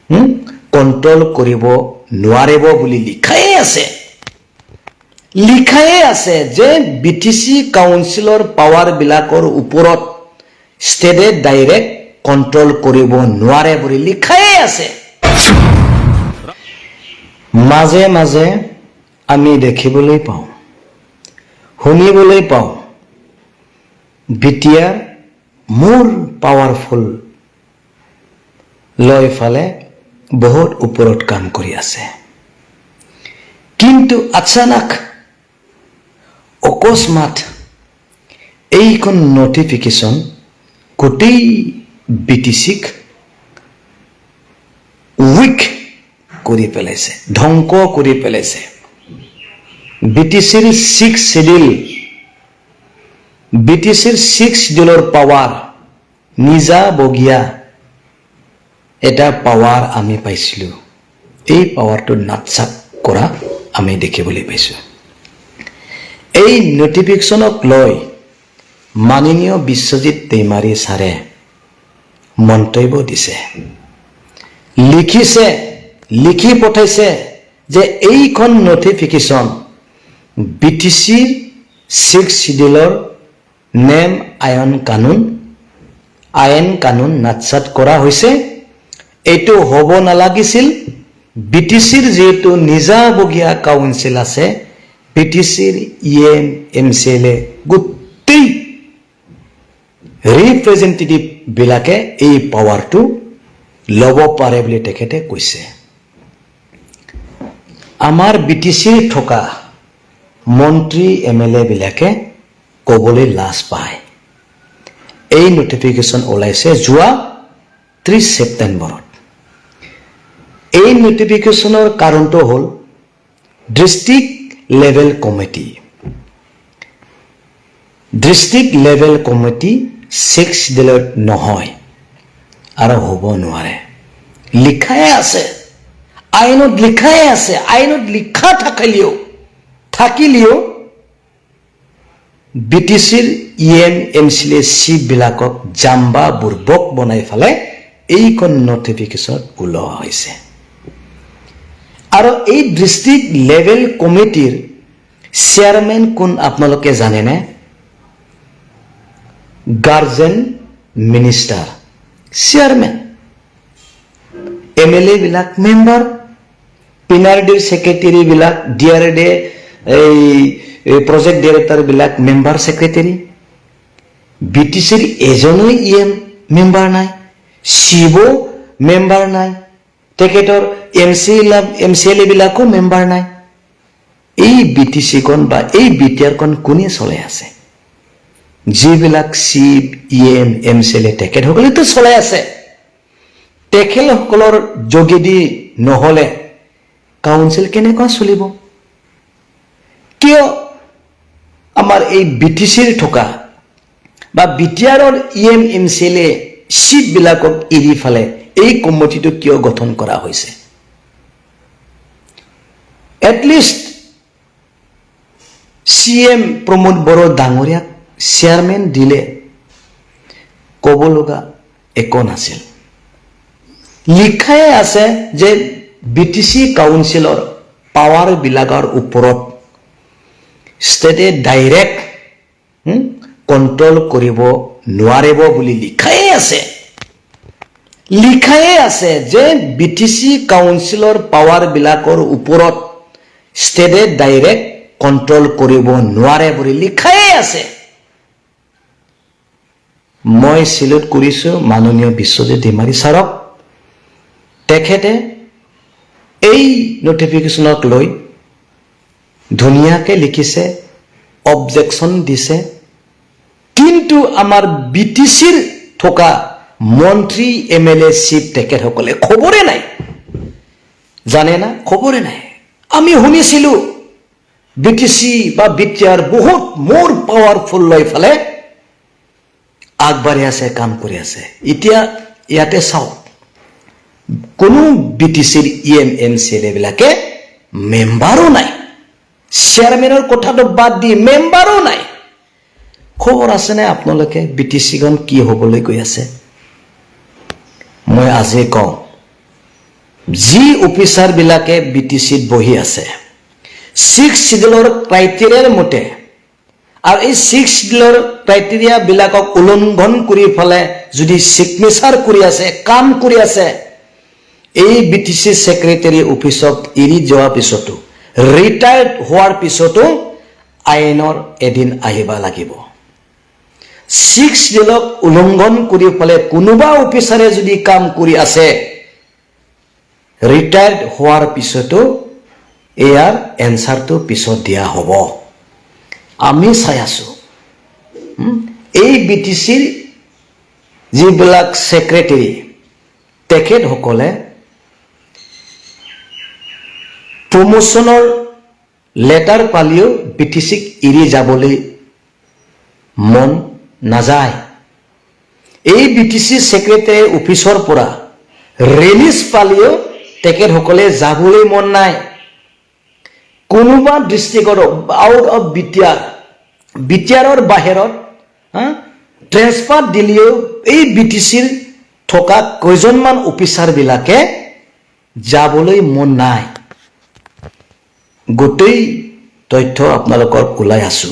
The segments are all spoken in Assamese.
কন্ট্ৰোল কৰিব নোৱাৰিব বুলি লিখায়ে আছে যে বিটিসি কাউন্সিলৰ পাৱাৰ বিলাকৰ ওপৰত ষ্টেটে ডাইৰেক্ট কন্ট্ৰোল কৰিব নোৱাৰে বুলি লিখায়ে আছে মাজে মাজে আমি দেখিবলৈ পাওঁ শুনিবলৈ পাওঁ বিটিআৰ মোৰ পাৱাৰফুল লৈ ফালে বহুত ওপৰত কাম কৰি আছে কিন্তু আচানক অকস্মাত এইখন নোটিফিকেশন গোটেই বিটিসিক উইক কৰি পেলাইছে ধ্বংস কৰি পেলাইছে বিটিসিৰ 6 শিডিউল বিটিসিৰ 6 শিডিউলৰ পাৱাৰ নিজা বগিয়া এটা পাৱাৰ আমি পাইছিলো এই পাৱাৰটো নাটসাক কৰা আমি দেখিবলৈ পাইছো এই নোটিফিকেশনক লৈ মাননীয় বিশ্বজিৎ দৈমাৰী ছাৰে মন্তব্য দিছে লিখি পঠাইছে যে এইখন নোটিফিকেশন বিটিসিৰ 6 শিডিউলৰ নেম আইন কানুন নাটসাত কৰা হৈছে এইটো হ'ব নালাগিছিল বিটিসিৰ যেটো নিজাবগীয়া কাউন্সিল আছে বিটিসিৰ ইএম এমসিএলএ গোটেই ৰিপ্ৰেজেন্টেটিভ বিলাকে এই পাৱাৰটো লব পাৰে বুলি তেখেতে কৈছে আমাৰ বিটিসিৰ থকা মন্ত্ৰী এমএলএ বিলাকে কবলৈ লাজ পায় এই নোটিফিকেশন ওলাইছে যোৱা 30 সেপ্টেম্বৰত এই নোটিফিকেশনৰ কাৰণটো হ'ল ডিস্ট্ৰিক্ট লেভেল কমিটি 6 শিডিউলত নহয় আৰু হ'ব নোৱাৰে লিখায়ে আছে আইনত লিখায়ে আছে আইনত লিখা থাকিলেও বিটিসিৰ ইএম এমসিএলএ চিফ বিলাকক জাম্বা বুৰ্বক বনাই ফালে এইখন নোটিফিকেশন ওলোৱা হৈছে আৰু এই ডিস্ট্ৰিক্ট লেভেল কমিটিৰ চেয়াৰম্যান কোন আপোনালোকে জানে নে গাৰ্জেন মিনিষ্টাৰ চেয়াৰম্যান এমএলএ বিলাক মেম্বাৰ পিনাৰডিৰ সেক্ৰেটাৰী বিলাক ডিআৰডি এই প্ৰজেক্ট ডাইৰেক্টৰ বিলাক মেম্বাৰ সেক্ৰেটাৰী বিটিসিৰ এজনো ইএম মেম্বাৰ নাই সিবো মেম্বাৰ নাই তেখেতৰ এমসিএলএ বিলাকো মেম্বাৰ নাই এই বিটিসি কোন বা এই বিটিআৰ কোন কোনে চলাই আছে যিবিলাক সিব ইএম এমসিএলএ তেখেতসকলে তো চলাই আছে তেখেতসকলৰ যোগেদি নহলে কাউন্সিল কেনেকৈ চলিব কিয় আমাৰ এই বিটিসিৰ থকা বা বিটিআৰৰ ইএম এমসিএলএ সিট বিলাকক এৰি ফালে এই কমিটিটো কিয় গঠন কৰা হৈছে এটলিষ্ট সিএম প্ৰমোদ বড়ো ডাঙৰীয়াক চেয়াৰম্যান দিলে ক'ব লগা একো নাছিল লিখায়ে আছে যে বিটিসি কাউন্সিলৰ পাৱাৰ বিলাকৰ ওপৰত ষ্টেটে ডাইৰেক্ট কন্ট্ৰোল কৰিব নোৱাৰিব বুলি লিখায়ে আছে যে বিটিসি কাউন্সিলৰ পাৱাৰ বিলাকৰ ওপৰত ষ্টেটে ডাইৰেক্ট কন্ট্ৰোল কৰিব নোৱাৰে বুলি লিখায়ে আছে মই সিলেক্ট কৰিছো মাননীয় বিশ্বজিৎ দৈমাৰী ছাৰক তেখেতে এই নোটিফিকেশনক লৈ ধুনিয়াকে লিখিছে অবজেকশন দিছে কিন্তু আমাৰ বিটিসিৰ থকা মন্ত্ৰী এমএলএ চিফ তেখেতসকলে খবৰে নাই জানে না খবৰে নাই আমি শুনিছিলো বিটিসি বা বিটিআৰ বহুত মোৰ পাৱাৰফুল লৈ ফালে আগবাঢ়ি আছে কাম কৰি আছে এতিয়া ইয়াতে চাও কোনো বিটিসিৰ ইএম এমসিএলএ বিলাকে মেম্বাৰো নাই চেয়াৰম্যানৰ কথাটো বাদ দি মেম্বাৰো নাই খবৰ আছে নে আপোনালোকে বিটিসি গন কি হ'বলৈ গৈ আছে মই আজি কওঁ যি অফিচাৰবিলাকে BTCত বহি আছে 6 শিডিউলৰ ক্ৰাইটেৰিয়াৰ মতে আৰু এই 6 শিডিউলৰ ক্ৰাইটেৰিয়াবিলাকক উলংঘন কৰি ফেলে যদি সিগনেচাৰ কৰি আছে কাম কৰি আছে এই BTC সেক্ৰেটাৰী অফিচত এৰি যোৱাৰ পিছতো ৰিটায়াৰ্ড হোৱাৰ পিছতো আইনৰ এদিন আহিবা লাগিব 6 শিডিউলক উলংঘন কৰি ফেলে কোনোবা অফিচাৰে যদি কাম কৰি আছে ৰিটায়াৰ্ড হোৱাৰ পিছতো ইয়াৰ এনসাৰটো পিছত দিয়া হ'ব আমি চাই আছো এই BTCৰ যিবিলাক সেক্ৰেটাৰী তেখেতসকলে প্ৰমোশনৰ লেটাৰ পালিও BTCক এৰি যাবলৈ মন নাযায় এই BTC সেক্ৰেটাৰী অফিচৰ পৰা ৰিলিজ পালিও তেখেতসকলে যাবলৈ মন নাই কোনোবা ডিস্ট্ৰিক্টৰ আউট অফ বিটিয়াৰৰ বাহিৰত ট্ৰেন্সফাৰ দিলেও এই BTCৰ থকা কেইজনমান অফিচাৰবিলাকে যাবলৈ মন নাই গোটেই তথ্য আপোনালোকৰ ওলাই আছো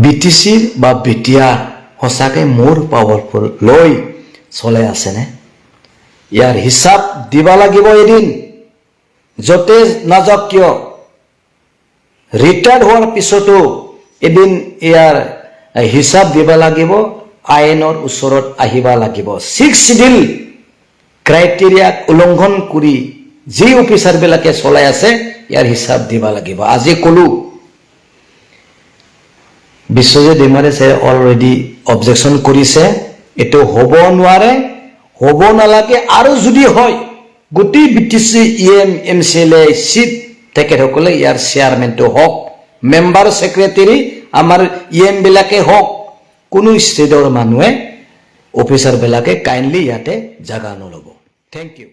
BTCৰ বা বিটিয়াৰ সঁচাকে মোৰ পাৱাৰফুল লৈ চলে আছে নে ইয়াৰ হিসাব দিবা লাগিব এদিন যতে নাযাওক কিয় ৰিটায়াৰ্ড হোৱাৰ পিছতো এদিন ইয়াৰ হিসাব দিবা লাগিব আইনৰ ওচৰত আহিবা লাগিব 6 শিডিউল ক্ৰাইটেৰিয়াক উলংঘন কৰি যি অফিচাৰবিলাকে চলাই আছে ইয়াৰ হিসাব দিবা লাগিব আজি কলো বিশ্বজিৎ ডিমাৰে অলৰেডি অবজেকশন কৰিছে এটো হ'ব নোৱাৰে হ'ব নালাগে আৰু যদি হয় গোটেই BTC EM MCLA চিফ তেখেতসকলে ইয়াৰ চেয়াৰমেনটো হওক মেম্বাৰ সেক্ৰেটাৰী আমাৰ EM বিলাকে হওক কোনো ষ্টেটৰ মানুহে অফিচাৰবিলাকে কাইণ্ডলি ইয়াতে জাগা নল'ব থ্যাংক ইউ